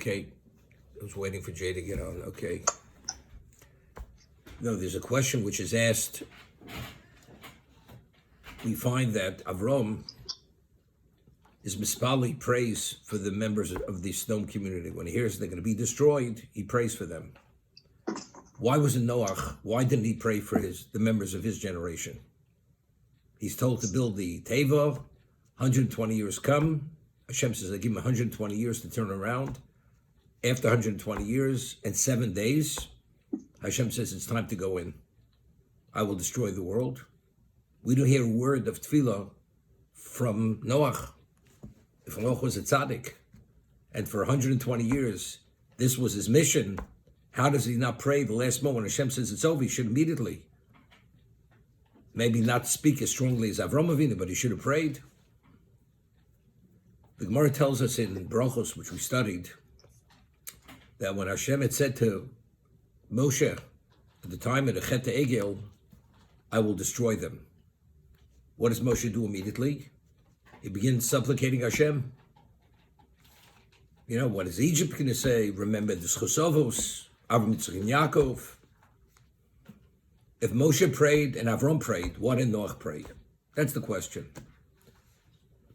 Okay. I was waiting for Jay to get on. Okay. No, there's a question which is asked. We find that Avram is mispali prays for the members of the Sodom community. When he hears they're going to be destroyed, he prays for them. Why wasn't Noach? Why didn't he pray for the members of his generation? He's told to build the Teva. 120 years come. Hashem says, I give him 120 years to turn around. After 120 years and 7 days, Hashem says, it's time to go in. I will destroy the world. We don't hear a word of tefillah from Noach. If Noach was a tzaddik, and for 120 years, this was his mission, how does he not pray the last moment? Hashem says it's over, he should immediately. Maybe not speak as strongly as Avram Avinu, but he should have prayed. The Gemara tells us in Brachos, which we studied, that when Hashem had said to Moshe, at the time of the Chet Egel, I will destroy them. What does Moshe do immediately? He begins supplicating Hashem. You know, what is Egypt going to say? Remember the Schosovos, Avram, Yitzchak, and Yaakov. If Moshe prayed and Avram prayed, why did Noach pray? That's the question.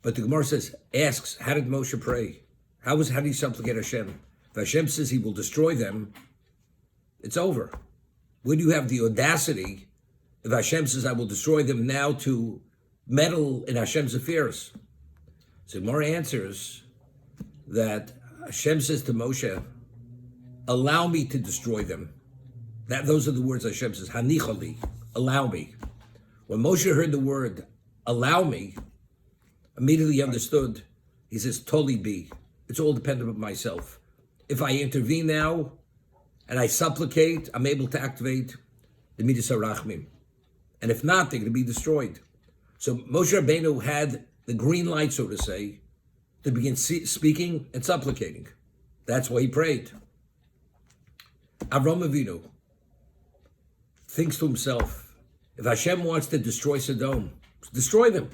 But the Gemara asks, how did Moshe pray? How did he supplicate Hashem? If Hashem says he will destroy them, it's over. Where do you have the audacity, if Hashem says I will destroy them, now to meddle in Hashem's affairs? So Gemara answers that Hashem says to Moshe, allow me to destroy them. Those are the words Hashem says, Hanichali, allow me. When Moshe heard the word, allow me, immediately understood, he says, totally be. It's all dependent on myself. If I intervene now and I supplicate, I'm able to activate the Midas HaRachmim. And if not, they're going to be destroyed. So Moshe Rabbeinu had the green light, so to say, to begin speaking and supplicating. That's why he prayed. Avram Avinu thinks to himself, if Hashem wants to destroy Sodom, destroy them.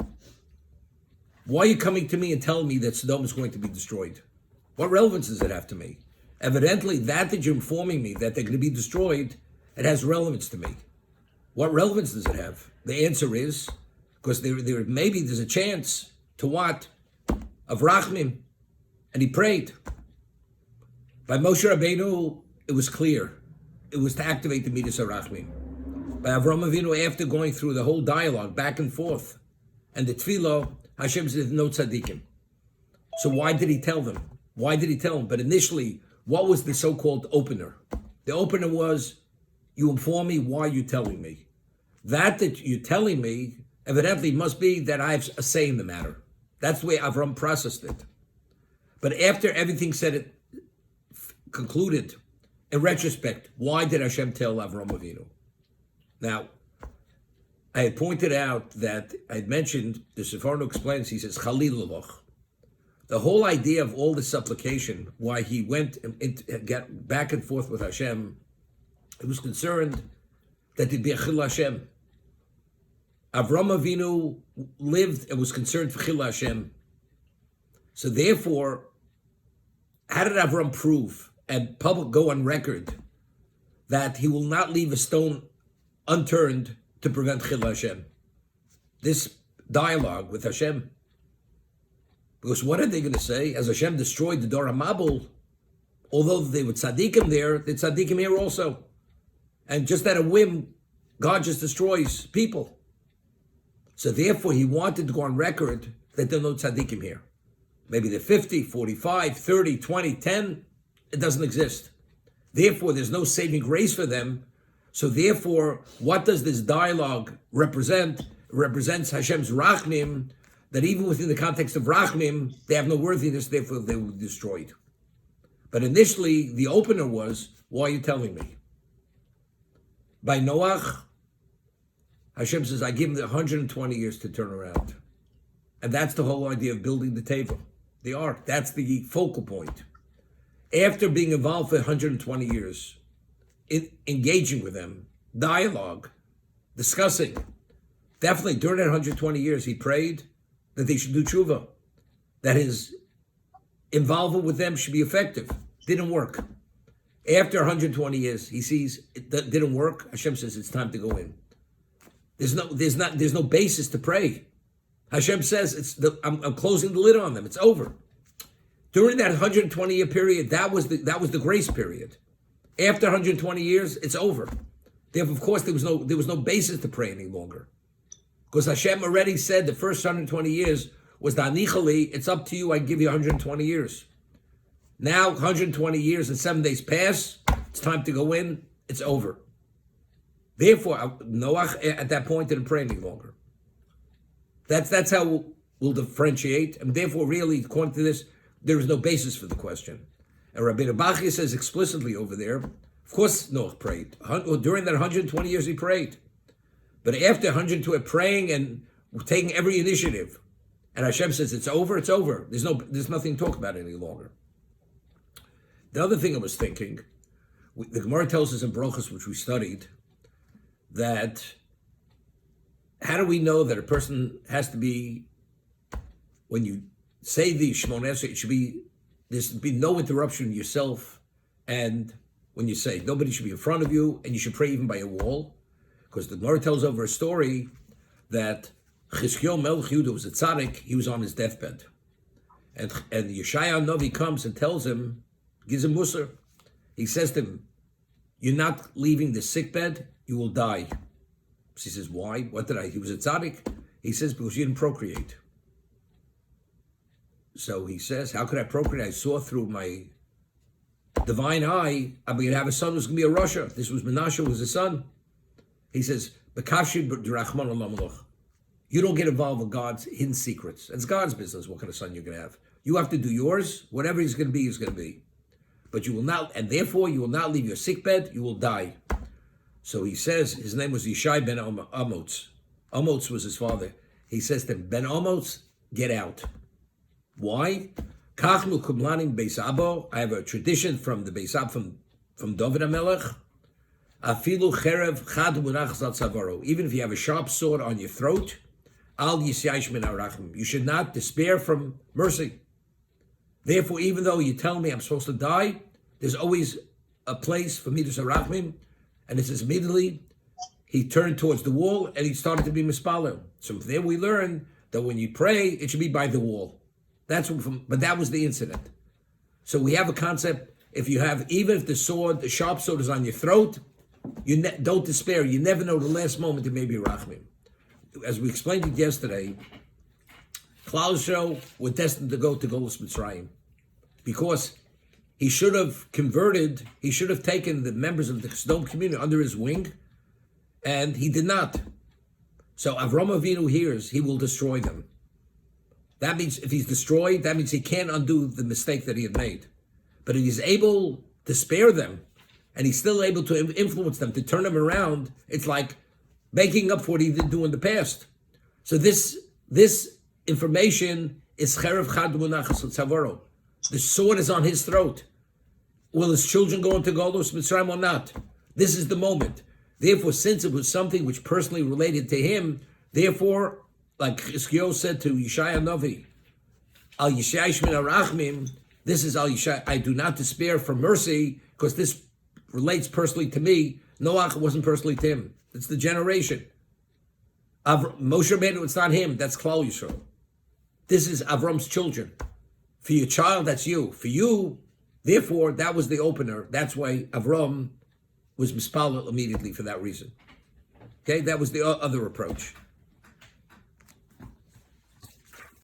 Why are you coming to me and telling me that Sodom is going to be destroyed? What relevance does it have to me? Evidently, that you're informing me that they're going to be destroyed, it has relevance to me. What relevance does it have? The answer is, because maybe there's a chance to what? Of Rachmim. And he prayed. By Moshe Rabbeinu, it was clear. It was to activate the Midas HaRachmim. By Avram Avinu, after going through the whole dialogue, back and forth, and the Tefillah, Hashem said, no tzaddikim. So why did he tell them? Why did he tell them? But initially, what was the so-called opener? The opener was, you inform me, why are you telling me? That you're telling me, evidently must be that I have a say in the matter. That's the way Avram processed it. But after everything concluded, in retrospect, why did Hashem tell Avram Avinu? Now, I had pointed out that I had mentioned, the Sefarno explains, he says, Chalilullah. The whole idea of all the supplication, why he went and got back and forth with Hashem, he was concerned that there'd be a Chil Hashem. Avram Avinu lived and was concerned for Chil Hashem. So therefore, how did Avram prove and public go on record that he will not leave a stone unturned to prevent Chil Hashem? This dialogue with Hashem. Because what are they going to say? As Hashem destroyed the Dor HaMabul, although they were tzaddikim there, the tzaddikim here also. And just at a whim, God just destroys people. So therefore, he wanted to go on record that there are no tzaddikim here. Maybe they're 50, 45, 30, 20, 10. It doesn't exist. Therefore, there's no saving grace for them. So therefore, what does this dialogue represent? It represents Hashem's Rachmim, that even within the context of Rachmim, they have no worthiness, therefore they were destroyed. But initially, the opener was, why are you telling me? By Noach, Hashem says, I give him 120 years to turn around. And that's the whole idea of building the table, the ark. That's the focal point. After being involved for 120 years, engaging with them, dialogue, discussing, definitely during that 120 years, he prayed that they should do tshuva, that his involvement with them should be effective. Didn't work. After 120 years, he sees it didn't work. Hashem says it's time to go in. There's no basis to pray. Hashem says I'm closing the lid on them. It's over. During that 120-year period, that was the grace period. After 120 years, it's over. Therefore, of course, there was no basis to pray any longer, because Hashem already said the first 120 years was the anichali. It's up to you. I give you 120 years. Now 120 years and 7 days pass. It's time to go in. It's over. Therefore, Noah at that point didn't pray any longer. That's how we'll differentiate, and therefore, really, according to this, there is no basis for the question. And Rabbi Bachya says explicitly over there, of course Noah prayed. During that 120 years he prayed. But after 120 praying and taking every initiative, and Hashem says it's over, it's over. There's nothing to talk about any longer. The other thing I was thinking, the Gemara tells us in Brochus, which we studied, that how do we know that a person has to be, when you say the Shemona Esrei, there should be no interruption in yourself, and when you say, nobody should be in front of you, and you should pray even by a wall, because the Gemara tells over a story that Chizkiyahu Melech Yehuda was a tzaddik. He was on his deathbed, and Yeshaya Novi comes and tells him, gives him musar. He says to him, "You're not leaving the sickbed. You will die." So he says, "Why? What did I?" He was a tzaddik. He says, "Because you didn't procreate." So he says, "How could I procreate? I saw through my divine eye I'm going to have a son who's going to be a Rasha. This was Menashe, was a son." He says, "B'kavshid b'rachman olam aloch." You don't get involved with God's hidden secrets. It's God's business what kind of son you're going to have. You have to do yours. Whatever he's going to be, he's going to be. But you will not, and therefore you will not leave your sickbed. You will die. So he says, his name was Yishai ben Amotz. Amotz was his father. He says to him, "Ben Amotz, get out." Why? Kachnu kumlanim beis abo. I have a tradition from the beis ab, from David HaMelech. Afilu cherev chad munach zat savaro. Even if you have a sharp sword on your throat, al yisyaish min arachim. You should not despair from mercy. Therefore, even though you tell me I'm supposed to die, there's always a place for me to sarachmim. And it says immediately he turned towards the wall and he started to be mispaler. So there we learn that when you pray, it should be by the wall. But that was the incident. So we have a concept. If you have, even if the sharp sword is on your throat, don't despair. You never know the last moment it may be rachmim. As we explained it yesterday, Klal Yisrael were destined to go to Golus Mitzrayim, because he should have converted. He should have taken the members of the Sodom community under his wing, and he did not. So Avram Avinu hears he will destroy them. That means if he's destroyed, that means he can't undo the mistake that he had made. But if he's able to spare them, and he's still able to influence them, to turn them around, it's like making up for what he didn't do in the past. So this information is cherev chad munachas tzavoro. The sword is on his throat. Will his children go into Golus Mitzrayim or not? This is the moment. Therefore, since it was something which personally related to him, therefore, like Chizkiyahu said to Yeshaya Novi, Al Yishai Shmin Arachmim, this is Al Yishai, I do not despair for mercy, because this relates personally to me. Noach wasn't personally to him. It's the generation. Moshe Rabbeinu, it's not him, that's Klal Yisrael. This is Avram's children. For your child, that's you. For you, therefore, that was the opener. That's why Avram was mispalel immediately for that reason. Okay, that was the other approach.